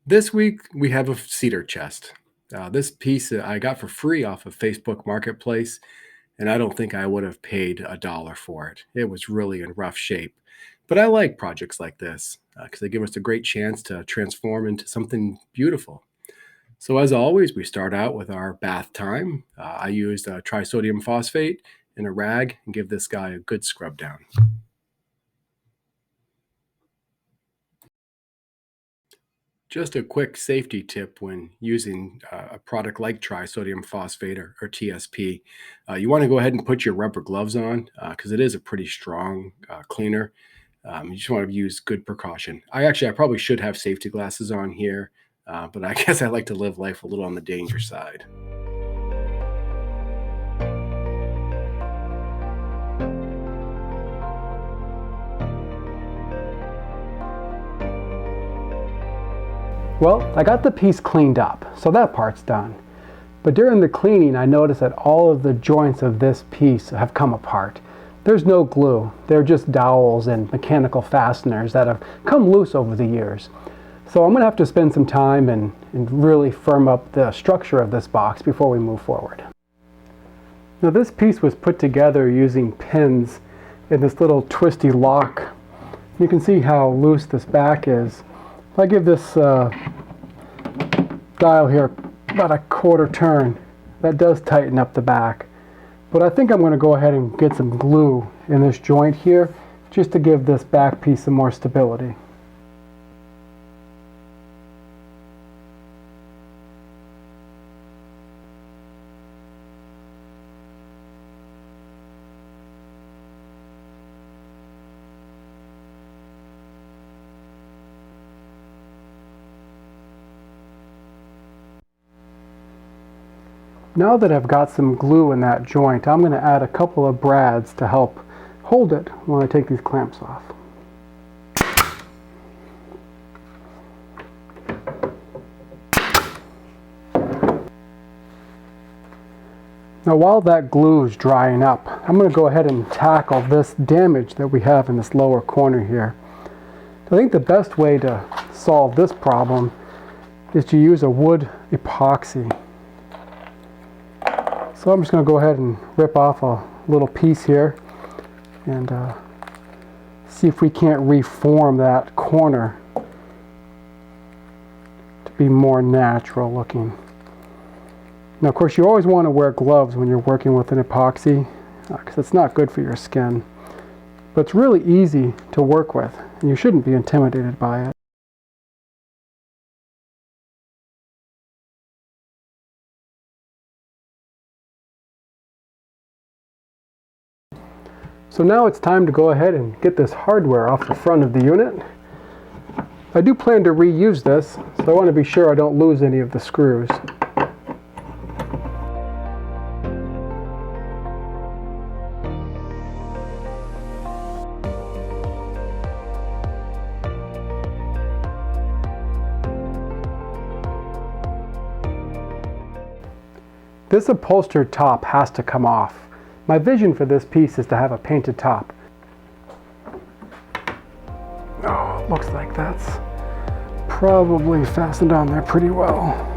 This week we have a Cedar Chest. This piece I got for free off of Facebook Marketplace, and I don't think I would have paid $1 for it. It was really in rough shape. But I like projects like this because they give us a great chance to transform into something beautiful. So, as always, we start out with our bath time. I used trisodium phosphate in a rag and give this guy a good scrub down. Just a quick safety tip when using a product like trisodium phosphate or TSP. You want to go ahead and put your rubber gloves on because it is a pretty strong cleaner. You just want to use good precaution. I probably should have safety glasses on here, but I guess I like to live life a little on the danger side. Well, I got the piece cleaned up, so that part's done. But during the cleaning, I noticed that all of the joints of this piece have come apart. There's no glue. They're just dowels and mechanical fasteners that have come loose over the years. So I'm going to have to spend some time and really firm up the structure of this box before we move forward. Now this piece was put together using pins in this little twisty lock. You can see how loose this back is. If I give this dial here about a quarter turn, that does tighten up the back. But I think I'm going to go ahead and get some glue in this joint here just to give this back piece some more stability. Now that I've got some glue in that joint, I'm going to add a couple of brads to help hold it when I take these clamps off. Now while that glue is drying up, I'm going to go ahead and tackle this damage that we have in this lower corner here. I think the best way to solve this problem is to use a wood epoxy. So I'm just going to go ahead and rip off a little piece here and see if we can't reform that corner to be more natural looking. Now of course you always want to wear gloves when you're working with an epoxy because it's not good for your skin. But it's really easy to work with and you shouldn't be intimidated by it. So now it's time to go ahead and get this hardware off the front of the unit. I do plan to reuse this, so I want to be sure I don't lose any of the screws. This upholstered top has to come off. My vision for this piece is to have a painted top. Oh, looks like that's probably fastened on there pretty well.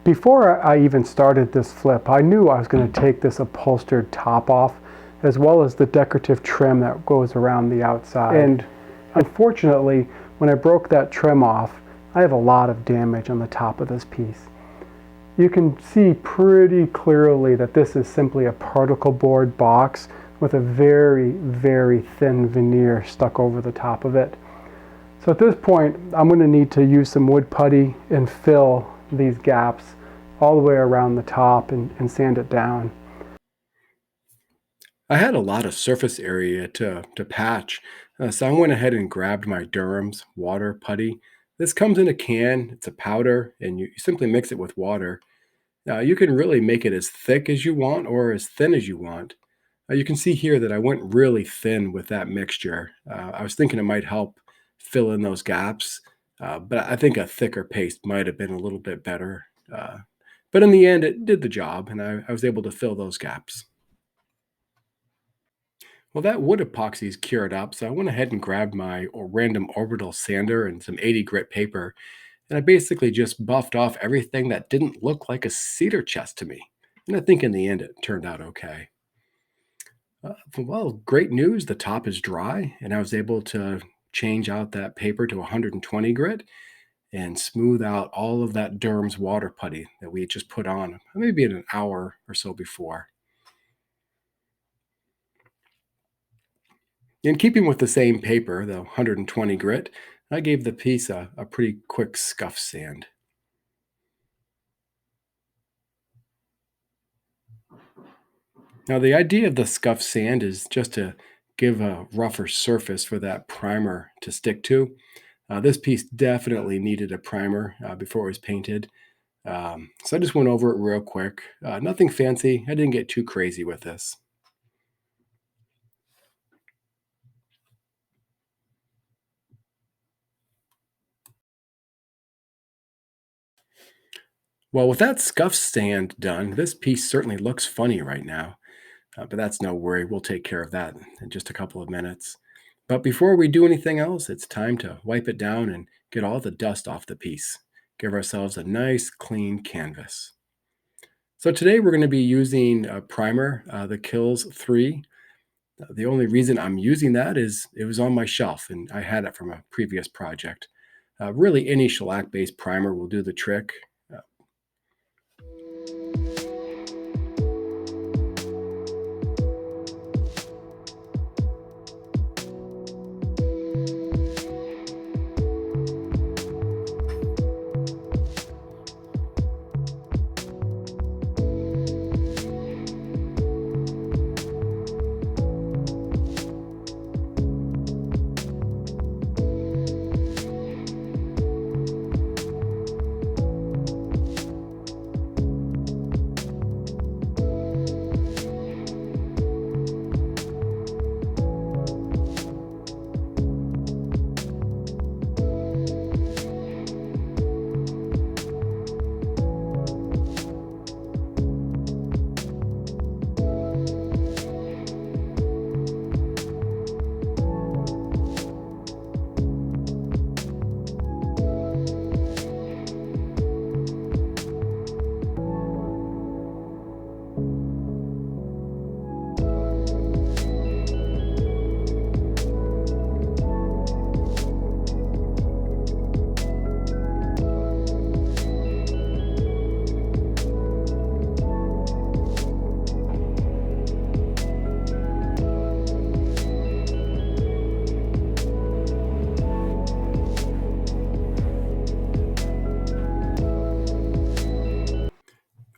Before I even started this flip, I knew I was going to take this upholstered top off, as well as the decorative trim that goes around the outside. And unfortunately, when I broke that trim off, I have a lot of damage on the top of this piece. You can see pretty clearly that this is simply a particle board box with a very, very thin veneer stuck over the top of it. So at this point, I'm going to need to use some wood putty and fill these gaps all the way around the top and sand it down. I had a lot of surface area to patch, so I went ahead and grabbed my Durham's water putty. This comes in a can, it's a powder, and you simply mix it with water. You can really make it as thick as you want or as thin as you want. You can see here that I went really thin with that mixture. I was thinking it might help fill in those gaps, but I think a thicker paste might have been a little bit better. But in the end, it did the job, and I was able to fill those gaps. Well, that wood epoxy is cured up, so I went ahead and grabbed my random orbital sander and some 80 grit paper, and I basically just buffed off everything that didn't look like a cedar chest to me. And I think in the end it turned out okay. Well, great news. The top is dry, and I was able to change out that paper to 120 grit and smooth out all of that Derm's water putty that we had just put on maybe in an hour or so before. In keeping with the same paper, the 120 grit, I gave the piece a pretty quick scuff sand. Now, the idea of the scuff sand is just to give a rougher surface for that primer to stick to. This piece definitely needed a primer before it was painted. So I just went over it real quick. Nothing fancy. I didn't get too crazy with this. Well, with that scuff sand done, this piece certainly looks funny right now. But that's no worry. We'll take care of that in just a couple of minutes. But before we do anything else, it's time to wipe it down and get all the dust off the piece. Give ourselves a nice clean canvas. So today we're going to be using a primer, the Kills 3. The only reason I'm using that is it was on my shelf and I had it from a previous project. Really, any shellac-based primer will do the trick. Uh,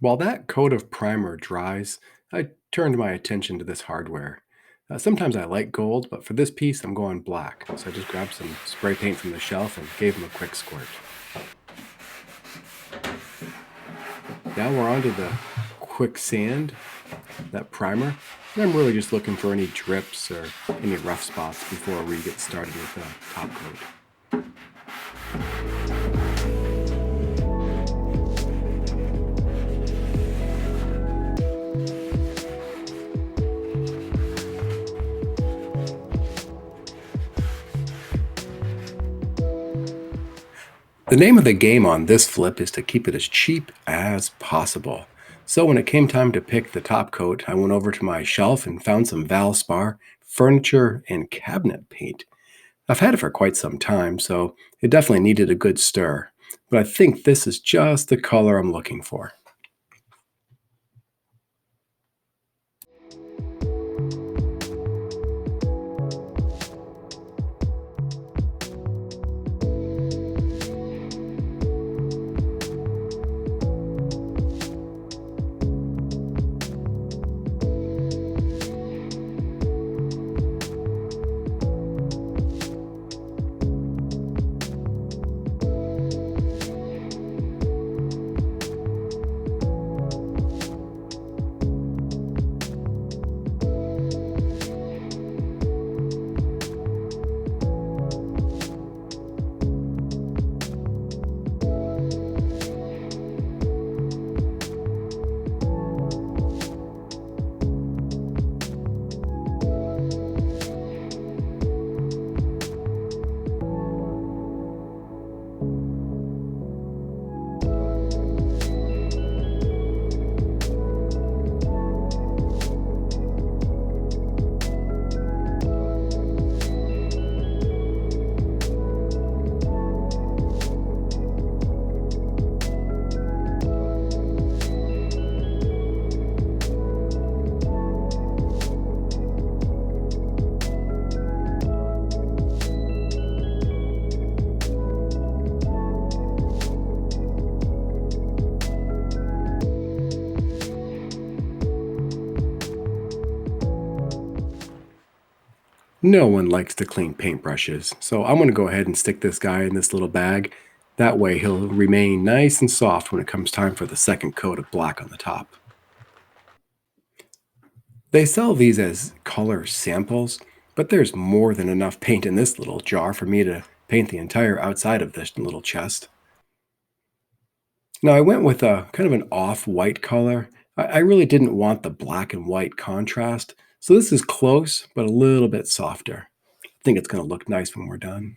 While that coat of primer dries, I turned my attention to this hardware. Sometimes I like gold, but for this piece I'm going black. So I just grabbed some spray paint from the shelf and gave them a quick squirt. Now we're on to the quick sand, that primer. And I'm really just looking for any drips or any rough spots before we get started with the top coat. The name of the game on this flip is to keep it as cheap as possible. So when it came time to pick the top coat, I went over to my shelf and found some Valspar furniture and cabinet paint. I've had it for quite some time, so it definitely needed a good stir. But I think this is just the color I'm looking for. No one likes to clean paintbrushes, so I'm going to go ahead and stick this guy in this little bag. That way he'll remain nice and soft when it comes time for the second coat of black on the top. They sell these as color samples, but there's more than enough paint in this little jar for me to paint the entire outside of this little chest. Now I went with a kind of an off-white color. I really didn't want the black and white contrast, so this is close, but a little bit softer. I think it's going to look nice when we're done.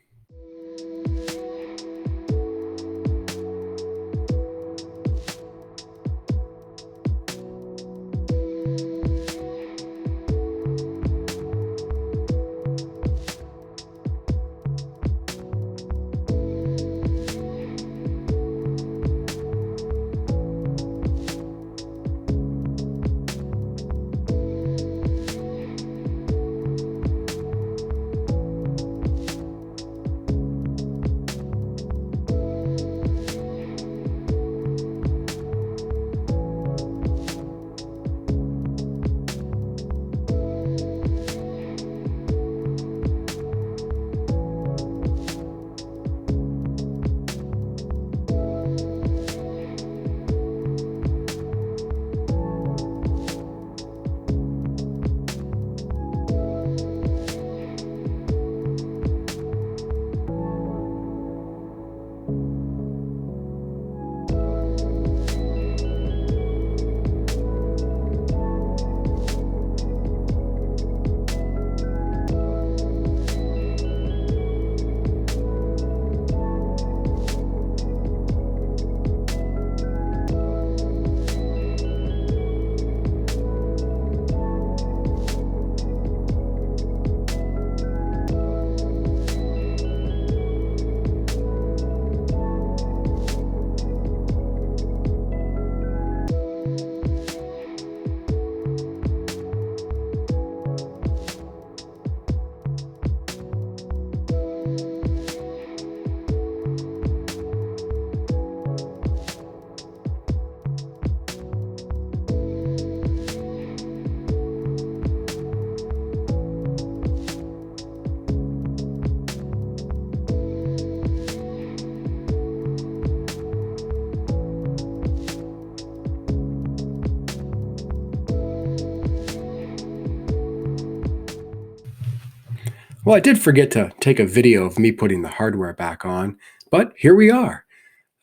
Well, I did forget to take a video of me putting the hardware back on, but here we are.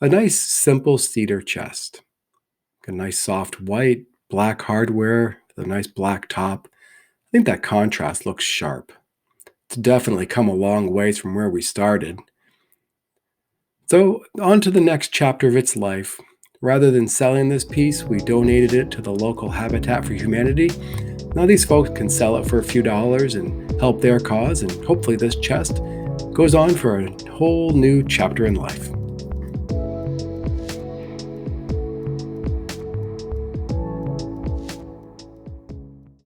A nice simple cedar chest. A nice soft white, black hardware, with a nice black top. I think that contrast looks sharp. It's definitely come a long ways from where we started. So, on to the next chapter of its life. Rather than selling this piece, we donated it to the local Habitat for Humanity. Now, these folks can sell it for a few dollars and help their cause, and hopefully, this chest goes on for a whole new chapter in life.